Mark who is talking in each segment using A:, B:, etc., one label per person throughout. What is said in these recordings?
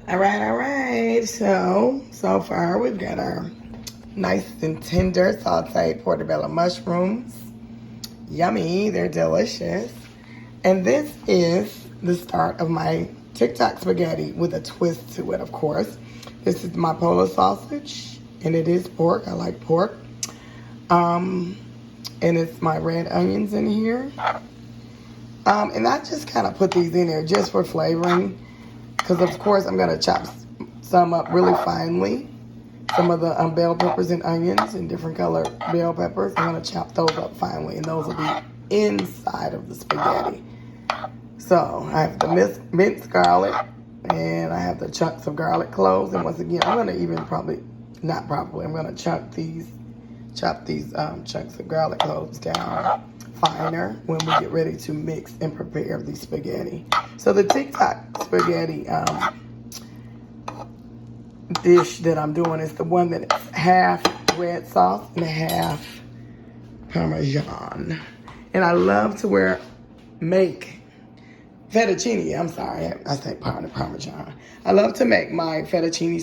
A: All right. So far we've got our nice and tender sauteed portobello mushrooms. Yummy, they're delicious. And this is the start of my TikTok spaghetti with a twist to it, of course. This is my polo sausage, and it is pork. I like pork. And it's my red onions in here. And I just kind of put these in there just for flavoring. Because, of course, I'm going to chop some up really finely. Some of the bell peppers and onions and different colored bell peppers. I'm going to chop those up finely. And those will be inside of the spaghetti. So, I have the minced garlic. And I have the chunks of garlic cloves. And once again, I'm going to even I'm going to chop these chunks of garlic cloves down finer when we get ready to mix and prepare the spaghetti. So the TikTok spaghetti dish that I'm doing is the one that is half red sauce and half Parmesan. And I love to make fettuccine. I'm sorry, I say Parmesan. I love to make my fettuccine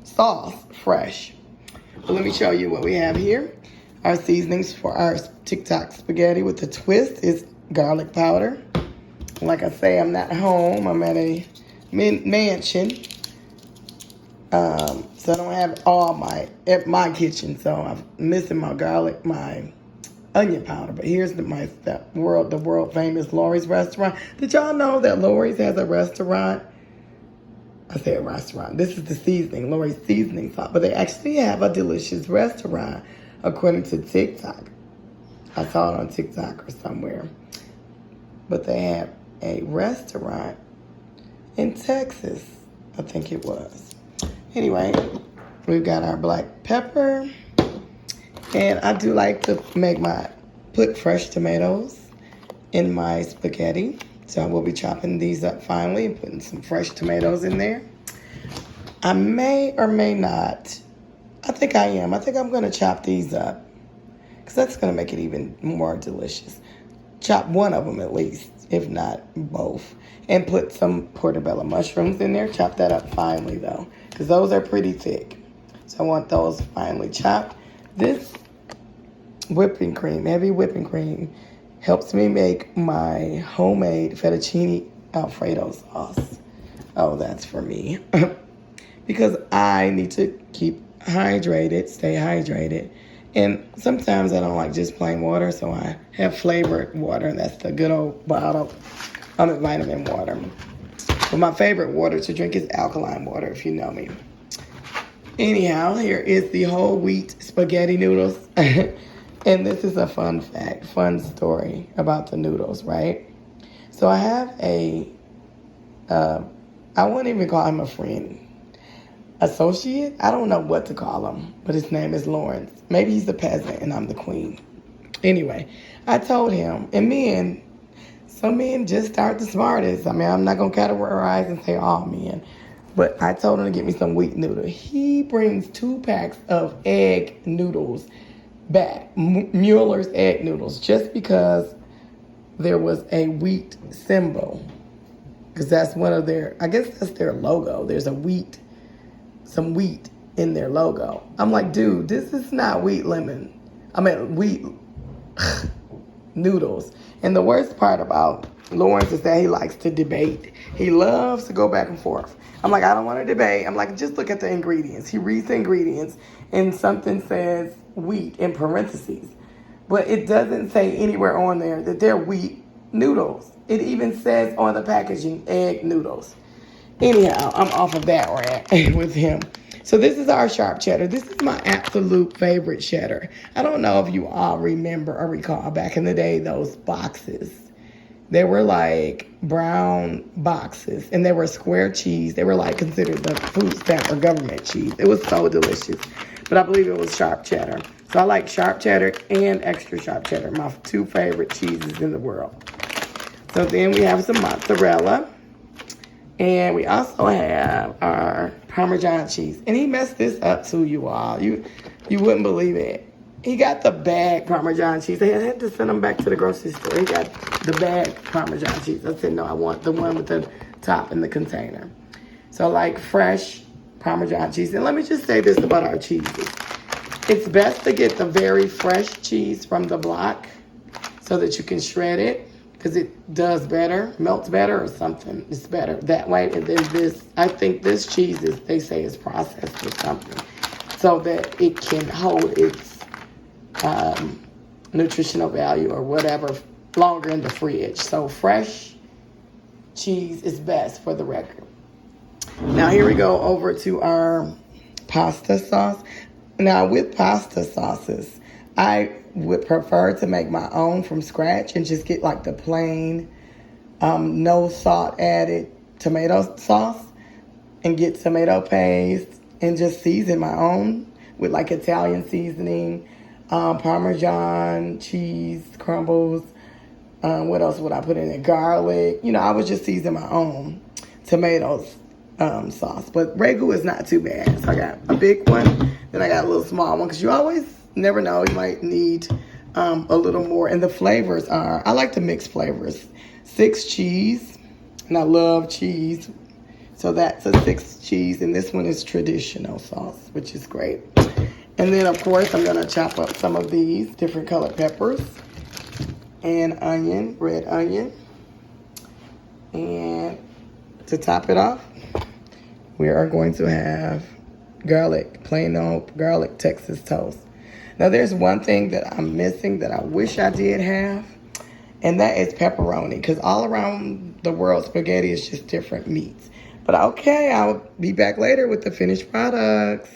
A: sauce fresh. But let me show you what we have here. Our seasonings for our TikTok spaghetti with the twist is garlic powder. Like I say, I'm not home. I'm at a mansion. So I don't have all at my kitchen. So I'm missing my garlic, my onion powder. But here's the world famous Lori's restaurant. Did y'all know that Lori's has a restaurant? I say a restaurant. This is the seasoning, Lori's seasoning sauce. But they actually have a delicious restaurant. According to TikTok. I saw it on TikTok or somewhere. But they have a restaurant in Texas. I think it was. Anyway, we've got our black pepper. And I do like to put fresh tomatoes in my spaghetti. So I will be chopping these up finely and putting some fresh tomatoes in there. I may or may not. I think I am. I think I'm going to chop these up because that's going to make it even more delicious. Chop one of them at least, if not both. And put some portobello mushrooms in there. Chop that up finely, though, because those are pretty thick. So I want those finely chopped. This whipping cream, heavy whipping cream, helps me make my homemade fettuccine Alfredo sauce. Oh, that's for me. Because I need to stay hydrated. And sometimes I don't like just plain water, so I have flavored water, and that's the good old bottle vitamin water. But my favorite water to drink is alkaline water, if you know me. Anyhow, here is the whole wheat spaghetti noodles. And this is a fun story about the noodles, right? So I have I wouldn't even call him a friend. Associate? I don't know what to call him, but his name is Lawrence. Maybe he's the peasant and I'm the queen. Anyway, I told him, and some men just start the smartest. I mean, I'm not going to categorize and say all men, but I told him to get me some wheat noodle. He brings 2 packs of egg noodles back, Mueller's egg noodles, just because there was a wheat symbol. Because that's I guess that's their logo. There's some wheat in their logo. I'm like, dude, this is not wheat wheat noodles. And the worst part about Lawrence is that he likes to debate. He loves to go back and forth. I'm like, I don't want to debate. I'm like, just look at the ingredients. He reads the ingredients and something says wheat in parentheses. But it doesn't say anywhere on there that they're wheat noodles. It even says on the packaging, egg noodles. Anyhow, I'm off of that rant with him. So this is our sharp cheddar. This is my absolute favorite cheddar. I don't know if you all remember or recall back in the day, those boxes. They were like brown boxes, and they were square cheese. They were like considered the food stamp or government cheese. It was so delicious. But I believe it was sharp cheddar. So I like sharp cheddar and extra sharp cheddar, my 2 favorite cheeses in the world. So then we have some mozzarella. And we also have our Parmesan cheese. And he messed this up too, you all. You wouldn't believe it. He got the bag Parmesan cheese. I had to send him back to the grocery store. He got the bag Parmesan cheese. I said, no, I want the one with the top in the container. So like fresh Parmesan cheese. And let me just say this about our cheeses. It's best to get the very fresh cheese from the block so that you can shred it, because it does better, melts better or something. It's better that way. And then this, I think this cheese is, they say, is processed or something, so that it can hold its nutritional value or whatever longer in the fridge. So fresh cheese is best for the record. Now here we go over to our pasta sauce. Now with pasta sauces, I would prefer to make my own from scratch and just get like the plain, no salt added tomato sauce, and get tomato paste and just season my own with like Italian seasoning, Parmesan cheese crumbles. What else would I put in it? Garlic. You know, I would just season my own tomatoes sauce. But Ragu is not too bad. So I got a big one, then I got a little small one, because you always never know, you might need a little more. And the flavors are, I like to mix flavors. 6 cheese, and I love cheese. So that's a 6 cheese, and this one is traditional sauce, which is great. And then, of course, I'm going to chop up some of these different colored peppers and onion, red onion. And to top it off, we are going to have garlic, plain old garlic Texas toast. Now, there's one thing that I'm missing that I wish I did have, and that is pepperoni, because all around the world, spaghetti is just different meats. But okay, I'll be back later with the finished products.